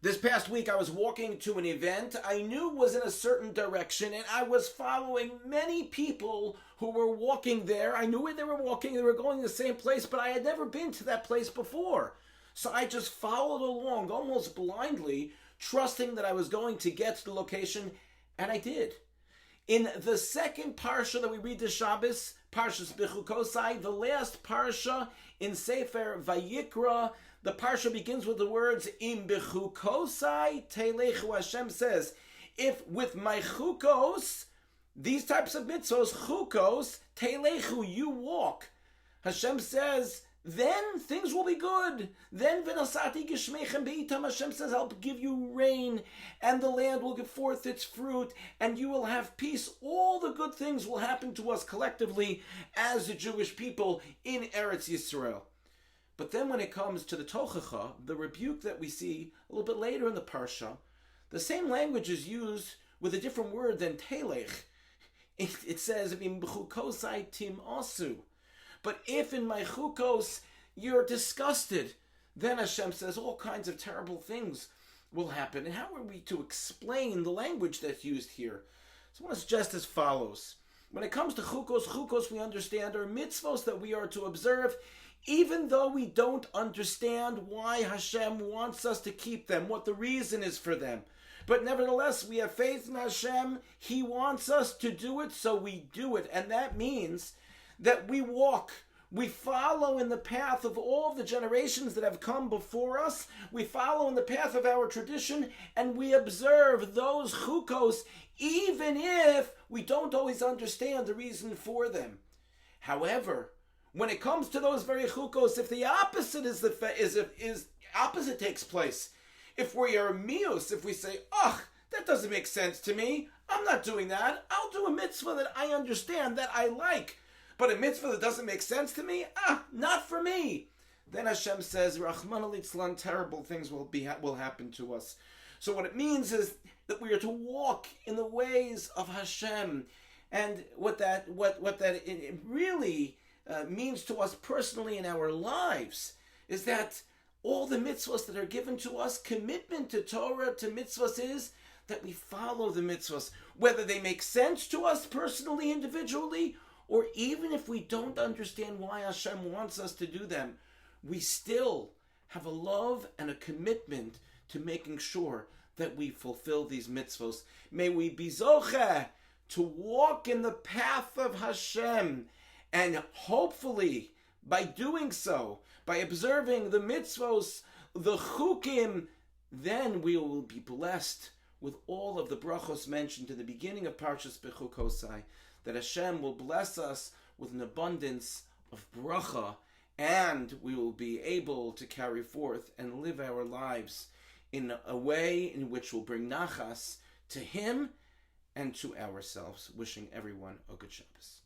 This past week I was walking to an event I knew was in a certain direction, and I was following many people who were walking there. I knew where they were walking, they were going to the same place, but I had never been to that place before. So I just followed along almost blindly, trusting that I was going to get to the location, and I did. In the second parsha that we read this Shabbos, Parshas Bechukosai, the last parsha in Sefer Vayikra, the parsha begins with the words, Im Bechukosai Telechu. Hashem says, if with my chukos, these types of mitzvos, chukos, Telechu, you walk. Hashem says, then things will be good. Then v'nosati gishmechem beitam. Hashem says, I'll give you rain, and the land will give forth its fruit, and you will have peace. All the good things will happen to us collectively as the Jewish people in Eretz Yisrael. But then when it comes to the tochacha, the rebuke that we see a little bit later in the parsha, the same language is used with a different word than telech. It says, b'chukosai tim asu. But if in my chukos you're disgusted, then Hashem says all kinds of terrible things will happen. And how are we to explain the language that's used here? So I want to suggest as follows. When it comes to chukos we understand are mitzvos that we are to observe, even though we don't understand why Hashem wants us to keep them, what the reason is for them. But nevertheless, we have faith in Hashem. He wants us to do it, so we do it. And that means that we walk, we follow in the path of all of the generations that have come before us. We follow in the path of our tradition, and we observe those chukos, even if we don't always understand the reason for them. However, when it comes to those very chukos, if the opposite opposite takes place, if we are mius, if we say, that doesn't make sense to me, I'm not doing that, I'll do a mitzvah that I understand, that I like, but a mitzvah that doesn't make sense to me, not for me. Then Hashem says, Rachmana litzlan, terrible things will happen to us. So what it means is that we are to walk in the ways of Hashem, and what that it really means to us personally in our lives is that all the mitzvahs that are given to us, commitment to Torah, to mitzvahs, is that we follow the mitzvahs, whether they make sense to us personally, individually, or even if we don't understand why Hashem wants us to do them, we still have a love and a commitment to making sure that we fulfill these mitzvahs. May we be zocheh to walk in the path of Hashem, and hopefully, by doing so, by observing the mitzvos, the chukim, then we will be blessed with all of the brachos mentioned in the beginning of Parshas Bechukosai, that Hashem will bless us with an abundance of bracha, and we will be able to carry forth and live our lives in a way in which will bring nachas to Him and to ourselves. Wishing everyone a good Shabbos.